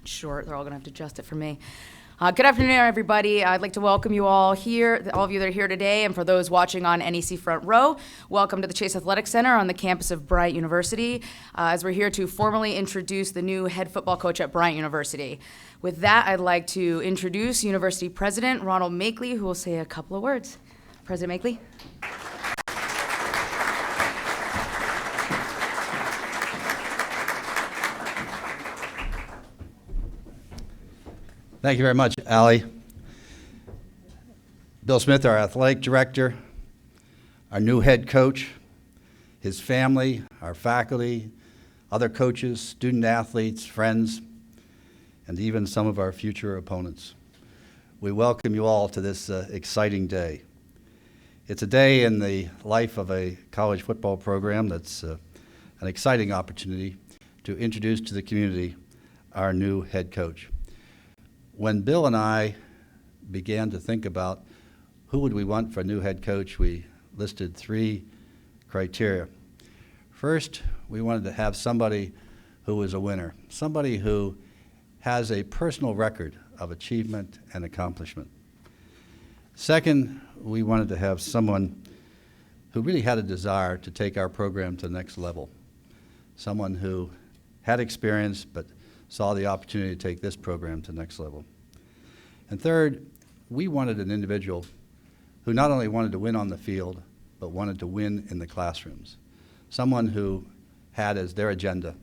short. They're all going to have to adjust it for me. Good afternoon, everybody. I'd like to welcome you all here, all of you that are here today, and for those watching on NEC Front Row, welcome to the Chase Athletic Center on the campus of Bryant University, as we're here to formally introduce the new head football coach at Bryant University. With that, I'd like to introduce University President Ronald Makeley, who will say a couple of words. President Makeley. Thank you very much, Allie. Bill Smith, our athletic director, our new head coach, his family, our faculty, other coaches, student athletes, friends, and even some of our future opponents. We welcome you all to this exciting day. It's a day in the life of a college football program that's an exciting opportunity to introduce to the community our new head coach. When Bill and I began to think about who would we want for a new head coach, we listed 3 criteria. First, we wanted to have somebody who was a winner, somebody who has a personal record of achievement and accomplishment. Second, we wanted to have someone who really had a desire to take our program to the next level, someone who had experience but saw the opportunity to take this program to the next level. And third, we wanted an individual who not only wanted to win on the field, but wanted to win in the classrooms. Someone who had as their agenda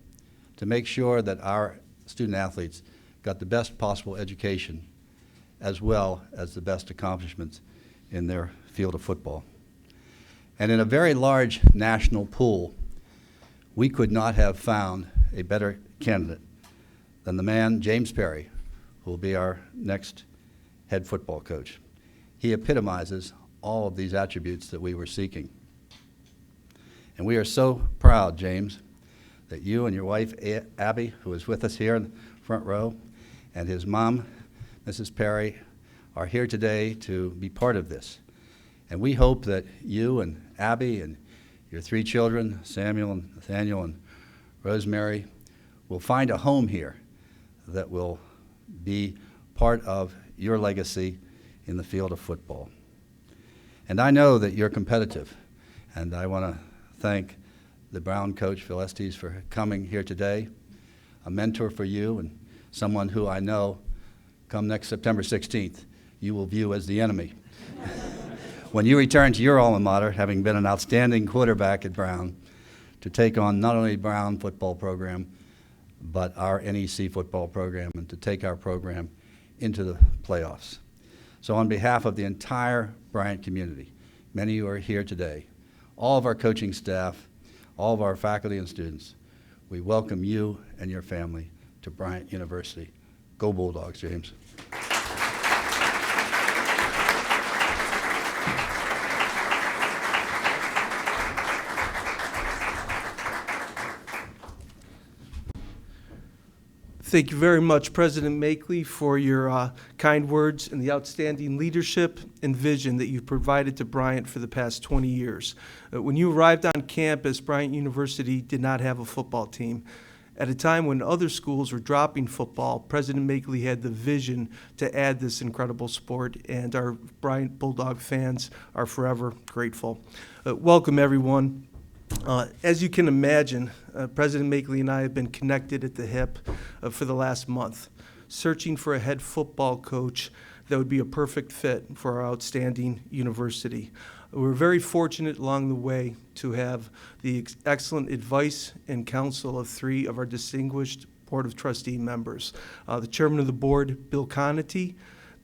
to make sure that our student athletes got the best possible education as well as the best accomplishments in their field of football. And in a very large national pool, we could not have found a better candidate than the man, James Perry, who will be our next head football coach. He epitomizes all of these attributes that we were seeking. And we are so proud, James, that you and your wife, Abby, who is with us here in the front row, and his mom, Mrs. Perry, are here today to be part of this. And we hope that you and Abby and your 3 children, Samuel and Nathaniel and Rosemary, will find a home here that will be part of your legacy in the field of football. And I know that you're competitive, and I want to thank the Brown coach, Phil Estes, for coming here today, a mentor for you and someone who I know come next September 16th, you will view as the enemy. When you return to your alma mater, having been an outstanding quarterback at Brown, to take on not only Brown football program, but our NEC football program, and to take our program into the playoffs. So on behalf of the entire Bryant community, many of you are here today, all of our coaching staff, all of our faculty and students, we welcome you and your family to Bryant University. Go Bulldogs, James. Thank you very much, President Makeley, for your kind words and the outstanding leadership and vision that you've provided to Bryant for the past 20 years. When you arrived on campus, Bryant University did not have a football team. At a time when other schools were dropping football, President Makeley had the vision to add this incredible sport, and our Bryant Bulldog fans are forever grateful. Welcome, everyone. As you can imagine, President Makeley and I have been connected at the hip for the last month, searching for a head football coach that would be a perfect fit for our outstanding university. We're very fortunate along the way to have the excellent advice and counsel of 3 of our distinguished Board of Trustee members. The Chairman of the Board, Bill Conity,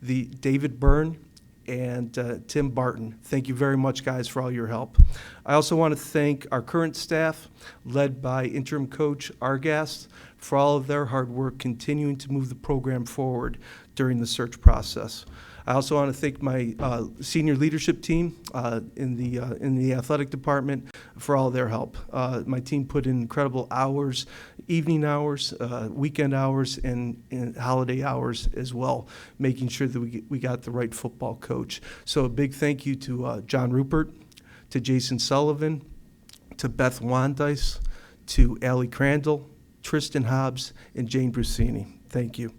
David Byrne, and Tim Barton. Thank you very much, guys, for all your help. I also want to thank our current staff, led by interim coach Argast, for all of their hard work continuing to move the program forward during the search process. I also want to thank my senior leadership team in the athletic department for all their help. My team put in incredible hours, evening hours, weekend hours, and holiday hours as well, making sure that we got the right football coach. So a big thank you to John Rupert, to Jason Sullivan, to Beth Wandice, to Allie Crandall, Tristan Hobbs, and Jane Brusini. Thank you.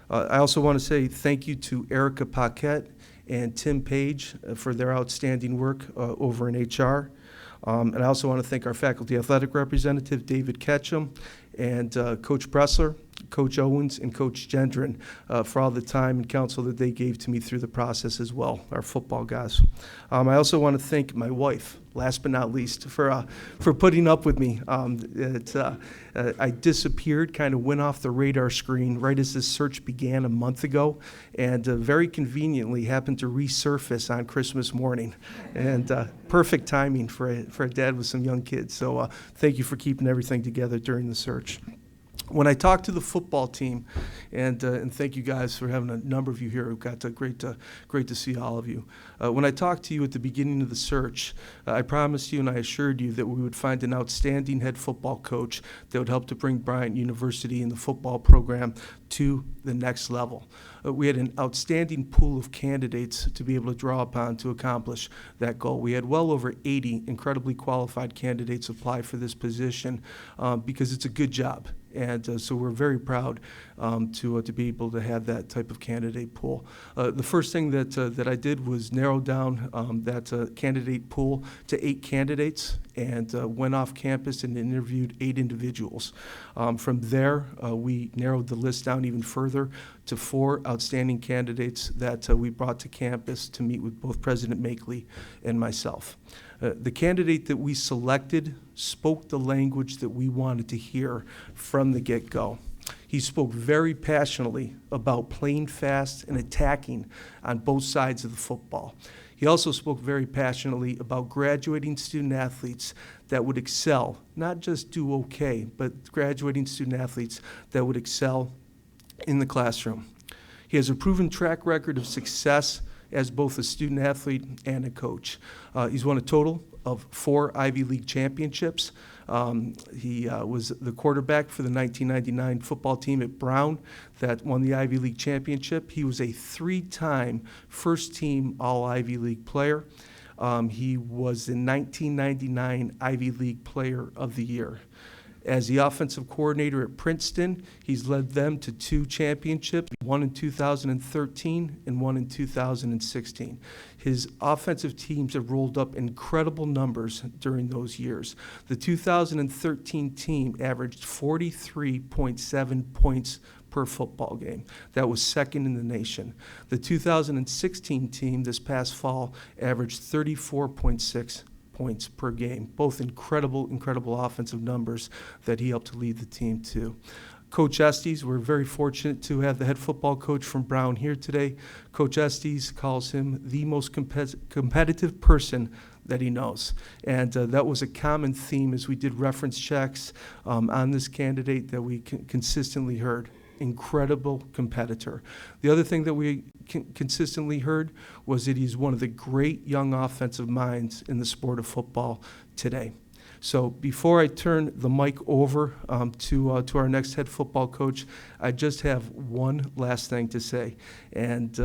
I also want to say thank you to Erica Paquette and Tim Page for their outstanding work over in HR. And I also want to thank our faculty athletic representative, David Ketchum, and Coach Bressler, Coach Owens, and Coach Gendron for all the time and counsel that they gave to me through the process as well, our football guys. I also want to thank my wife, last but not least, for putting up with me. I disappeared, kind of went off the radar screen right as this search began a month ago, and very conveniently happened to resurface on Christmas morning. And perfect timing for a dad with some young kids. So thank you for keeping everything together during the search. When I talked to the football team, and thank you guys for having a number of you here. We've got great to see all of you. When I talked to you at the beginning of the search, I promised you and I assured you that we would find an outstanding head football coach that would help to bring Bryant University and the football program to the next level. We had an outstanding pool of candidates to be able to draw upon to accomplish that goal. We had well over 80 incredibly qualified candidates apply for this position because it's a good job. And so we're very proud to be able to have that type of candidate pool. The first thing that I did was narrow down that candidate pool to 8 candidates, and went off campus and interviewed 8 individuals. From there, we narrowed the list down even further to 4 outstanding candidates that we brought to campus to meet with both President Makeley and myself. The candidate that we selected spoke the language that we wanted to hear from the get-go. He spoke very passionately about playing fast and attacking on both sides of the football. He also spoke very passionately about graduating student athletes that would excel, not just do okay, but graduating student athletes that would excel in the classroom. He has a proven track record of success as both a student athlete and a coach. He's won a total of 4 Ivy League championships. He was the quarterback for the 1999 football team at Brown that won the Ivy League championship. He was a 3-time first-team All-Ivy League player. He was the 1999 Ivy League Player of the Year. As the offensive coordinator at Princeton, he's led them to 2 championships, one in 2013 and one in 2016. His offensive teams have rolled up incredible numbers during those years. The 2013 team averaged 43.7 points per football game. That was second in the nation. The 2016 team this past fall averaged 34.6 points per game. Both incredible offensive numbers that he helped to lead the team to. Coach Estes, we're very fortunate to have the head football coach from Brown here today. Coach Estes calls him the most competitive person that he knows. And that was a common theme as we did reference checks on this candidate that we consistently heard. Incredible competitor. The other thing that we consistently heard was that he's one of the great young offensive minds in the sport of football today. So before I turn the mic over to our next head football coach, I just have one last thing to say. And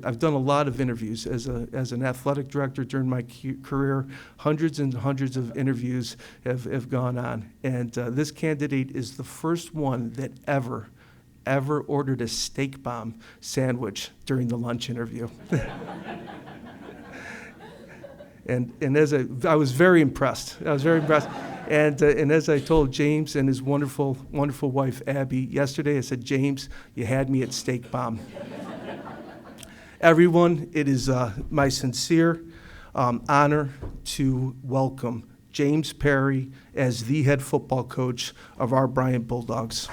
I've done a lot of interviews as an athletic director during my career. Hundreds and hundreds of interviews have gone on. And this candidate is the first one that ever ordered a steak bomb sandwich during the lunch interview. And as I was very impressed. And as I told James and his wonderful wife Abby yesterday, I said, James, you had me at steak bomb. Everyone, it is my sincere honor to welcome James Perry as the head football coach of our Bryant Bulldogs.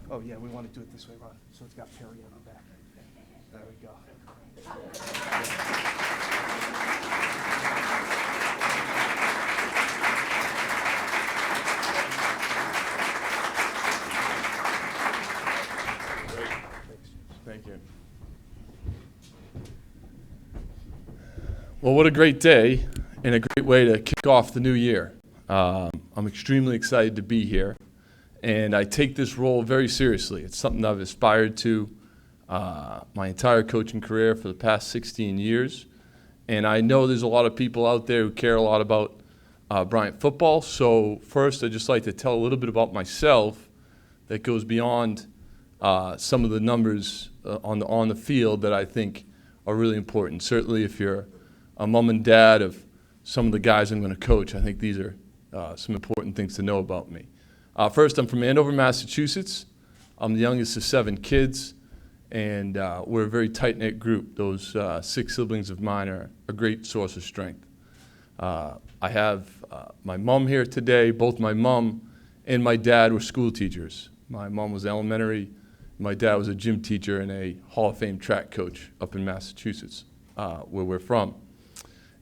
Oh yeah, we want to do it this way, Ron. So it's got Perry on the back. There we go. Thank you. Well, what a great day and a great way to kick off the new year. I'm extremely excited to be here and I take this role very seriously. It's something I've aspired to my entire coaching career for the past 16 years. And I know there's a lot of people out there who care a lot about Bryant football. So first, I'd just like to tell a little bit about myself that goes beyond some of the numbers on the field that I think are really important. Certainly if you're a mom and dad of some of the guys I'm going to coach, I think these are some important things to know about me. First, I'm from Andover, Massachusetts. I'm the youngest of 7 kids, and we're a very tight-knit group. Those 6 siblings of mine are a great source of strength. I have my mom here today. Both my mom and my dad were school teachers. My mom was elementary. My dad was a gym teacher and a Hall of Fame track coach up in Massachusetts, where we're from.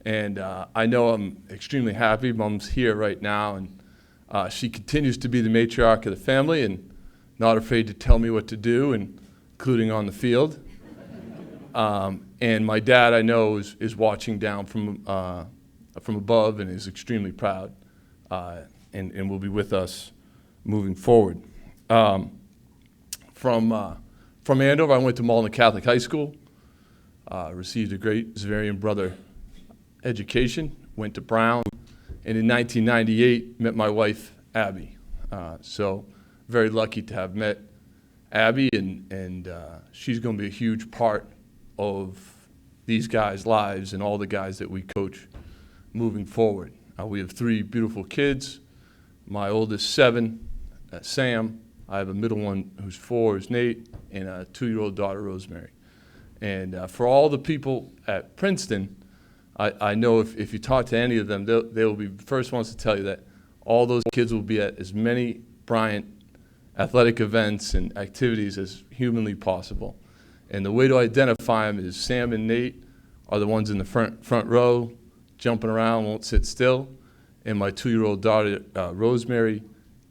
And I know I'm extremely happy. Mom's here right now, and she continues to be the matriarch of the family and not afraid to tell me what to do, including on the field. And my dad, I know, is watching down from above and is extremely proud and will be with us moving forward. From Andover, I went to Malden Catholic High School, received a great Xaverian brother education, went to Brown, and in 1998 met my wife, Abby. So very lucky to have met Abby, and she's going to be a huge part of these guys' lives and all the guys that we coach moving forward. We have 3 beautiful kids. My oldest 7, Sam. I have a middle one who's 4, who's Nate, and a 2-year-old daughter, Rosemary. And for all the people at Princeton, I know if you talk to any of them, they will be the first ones to tell you that all those kids will be at as many Bryant athletic events and activities as humanly possible. And the way to identify them is Sam and Nate are the ones in the front row, jumping around, won't sit still. And my 2-year-old daughter, Rosemary,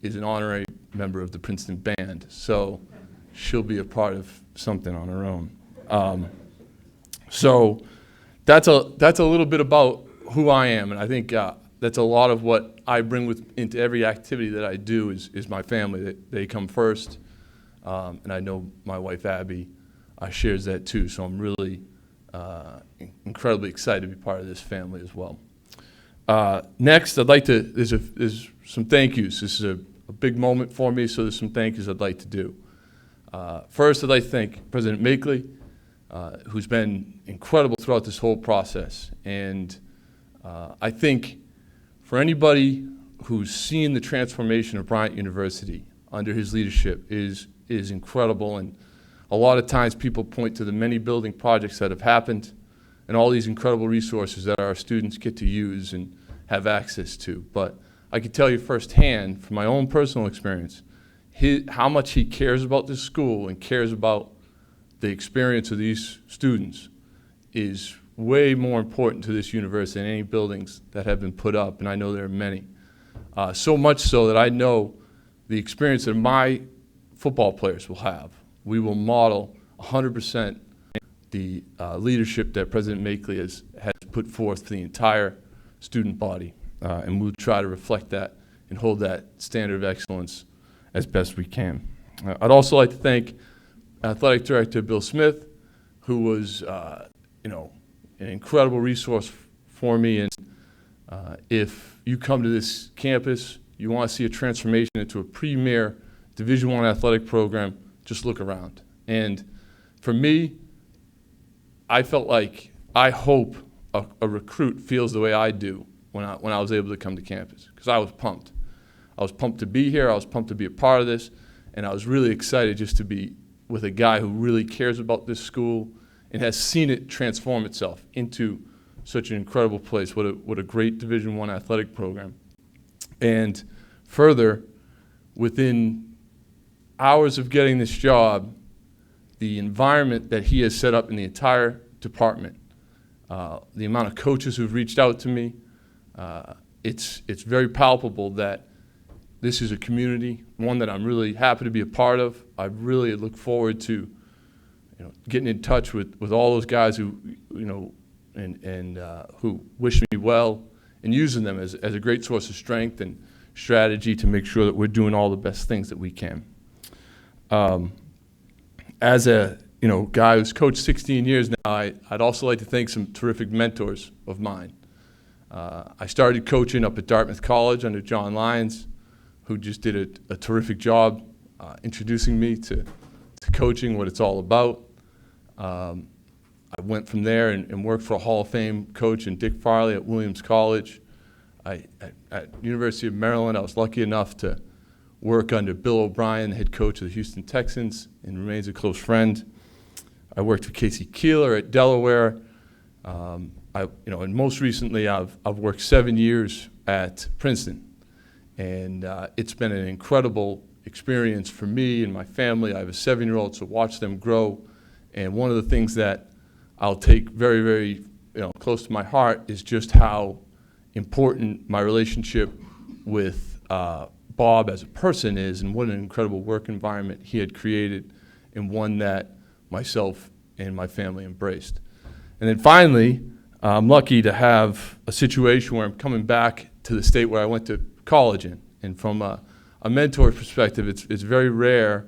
is an honorary member of the Princeton band. So she'll be a part of something on her own. So that's a little bit about who I am, and I think that's a lot of what I bring into every activity that I do is my family. They come first, and I know my wife Abby shares that too. So I'm really incredibly excited to be part of this family as well. Next, I'd like to. There's some thank yous. This is a big moment for me, so there's some thank yous I'd like to do. First, I'd like to thank President Makeley, who's been incredible throughout this whole process. And I think for anybody who's seen the transformation of Bryant University under his leadership is incredible. And a lot of times people point to the many building projects that have happened and all these incredible resources that our students get to use and have access to. But I can tell you firsthand from my own personal experience how much he cares about this school and cares about the experience of these students is way more important to this university than any buildings that have been put up, and I know there are many. So much so that I know the experience that my football players will have. We will model 100% the leadership that President Makeley has put forth for the entire student body, and we'll try to reflect that and hold that standard of excellence as best we can. I'd also like to thank Athletic Director Bill Smith, who was, an incredible resource for me. And if you come to this campus, you want to see a transformation into a premier Division I athletic program, just look around. And for me, I felt like I hope a recruit feels the way I do when I was able to come to campus, because I was pumped. I was pumped to be here. I was pumped to be a part of this, and I was really excited just to be with a guy who really cares about this school and has seen it transform itself into such an incredible place. What a great Division I athletic program. And further, within hours of getting this job, the environment that he has set up in the entire department, the amount of coaches who've reached out to me, it's very palpable that this is a community, one that I'm really happy to be a part of. I really look forward to getting in touch with all those guys who, who wish me well and using them as a great source of strength and strategy to make sure that we're doing all the best things that we can. As a guy who's coached 16 years now, I'd also like to thank some terrific mentors of mine. I started coaching up at Dartmouth College under John Lyons, who just did a terrific job introducing me to coaching, what it's all about. I went from there and worked for a Hall of Fame coach in Dick Farley at Williams College. At University of Maryland, I was lucky enough to work under Bill O'Brien, the head coach of the Houston Texans, and remains a close friend. I worked for Casey Keeler at Delaware. And most recently, I've worked 7 years at Princeton, and it's been an incredible experience for me and my family. I have a 7-year-old, so watch them grow. And one of the things that I'll take very, very close to my heart is just how important my relationship with Bob as a person is, and what an incredible work environment he had created, and one that myself and my family embraced. And then finally, I'm lucky to have a situation where I'm coming back to the state where I went to college in. And from a mentor perspective, it's very rare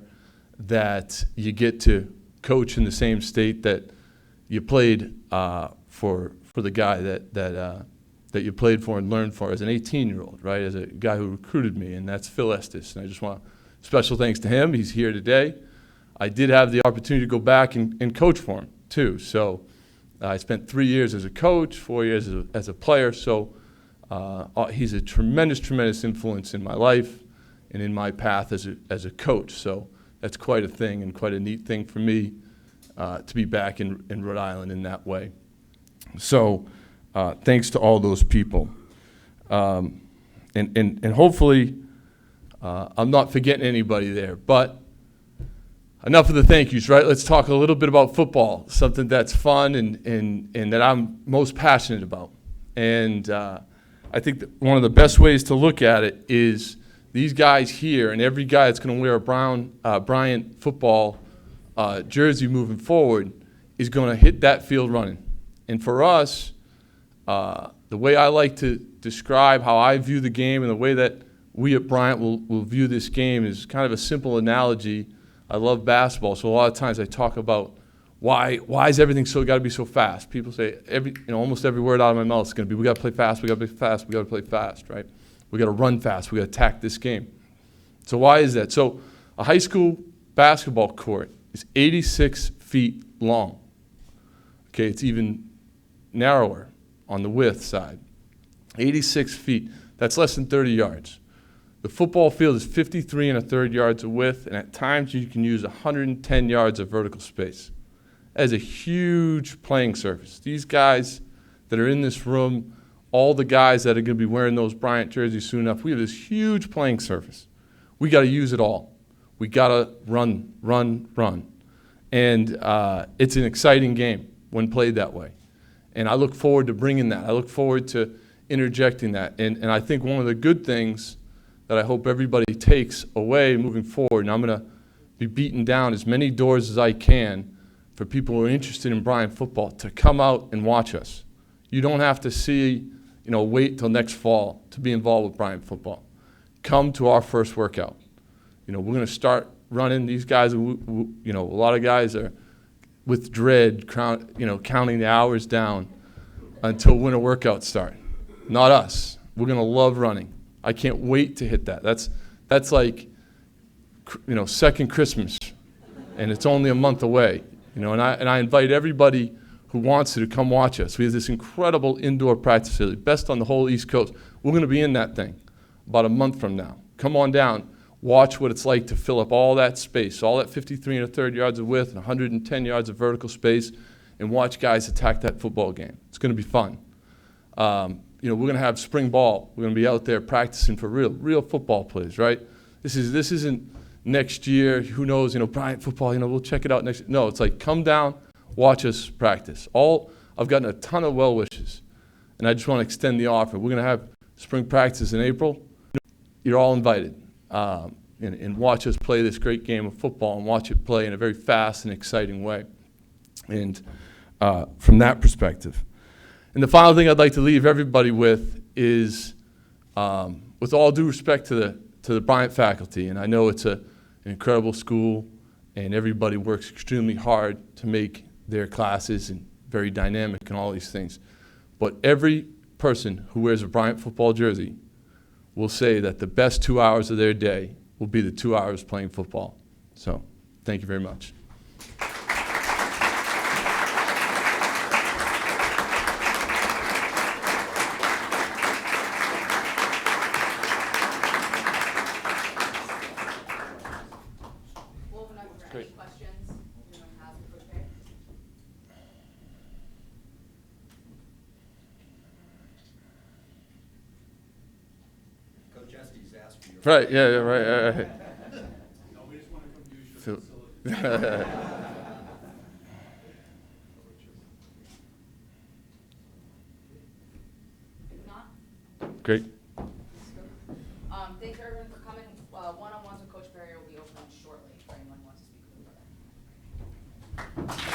that you get to coach in the same state that you played for the guy that you played for and learned for as an 18-year-old, right? As a guy who recruited me, and that's Phil Estes. And I just want special thanks to him. He's here today. I did have the opportunity to go back and coach for him too. So I spent 3 years as a coach, 4 years as a player. So he's a tremendous, tremendous influence in my life and in my path as a coach. So that's quite a thing, and quite a neat thing for me to be back in Rhode Island in that way. So thanks to all those people. And hopefully I'm not forgetting anybody there. But enough of the thank yous, right? Let's talk a little bit about football, something that's fun and that I'm most passionate about. And I think that one of the best ways to look at it is these guys here, and every guy that's going to wear a Bryant football jersey moving forward is going to hit that field running. And for us, the way I like to describe how I view the game and the way that we at Bryant will view this game is kind of a simple analogy. I love basketball, so a lot of times I talk about why is everything got to be so fast? People say almost every word out of my mouth is going to be, we got to play fast, we got to play fast, we got to play fast, right? We got to run fast, we got to attack this game. So why is that? So a high school basketball court is 86 feet long. Okay, it's even narrower on the width side. 86 feet, that's less than 30 yards. The football field is 53 1/3 yards of width, and at times you can use 110 yards of vertical space. That is a huge playing surface. These guys that are in this room, all the guys that are going to be wearing those Bryant jerseys soon enough, we have this huge playing surface. We got to use it all. We got to run. And it's an exciting game when played that way. And I look forward to bringing that. I look forward to interjecting that. And I think one of the good things that I hope everybody takes away moving forward, and I'm going to be beating down as many doors as I can for people who are interested in Bryant football to come out and watch us. You don't have to wait till next fall to be involved with Bryant football. Come to our first workout. We're going to start running. These guys, a lot of guys are with dread, counting the hours down until winter workouts start. Not us. We're going to love running. I can't wait to hit that. That's like, second Christmas, and it's only a month away. And I invite everybody who wants to come watch us. We have this incredible indoor practice facility, best on the whole East Coast. We're going to be in that thing about a month from now. Come on down. Watch what it's like to fill up all that space, all that 53 1/3 yards of width and 110 yards of vertical space, and watch guys attack that football game. It's going to be fun. We're going to have spring ball. We're going to be out there practicing for real football plays, right? This isn't next year. Who knows? Bryant football. We'll check it out next year. No, it's like come down, watch us practice. I've gotten a ton of well wishes, and I just want to extend the offer. We're going to have spring practice in April. You're all invited, and watch us play this great game of football and watch it play in a very fast and exciting way. And from that perspective. And the final thing I'd like to leave everybody with is with all due respect to the Bryant faculty, and I know it's an incredible school, and everybody works extremely hard to make their classes and very dynamic and all these things. But every person who wears a Bryant football jersey will say that the best 2 hours of their day will be the 2 hours playing football. So, thank you very much. We'll open up for any Great. questions anyone has for Coach Perry. Coach Estes asked for your. Right, yeah, right. No, we just want to come use your Phil- facility. If not, Great. thanks everyone for coming. One-on-ones with Coach Perry will be open shortly for anyone who wants to speak with him.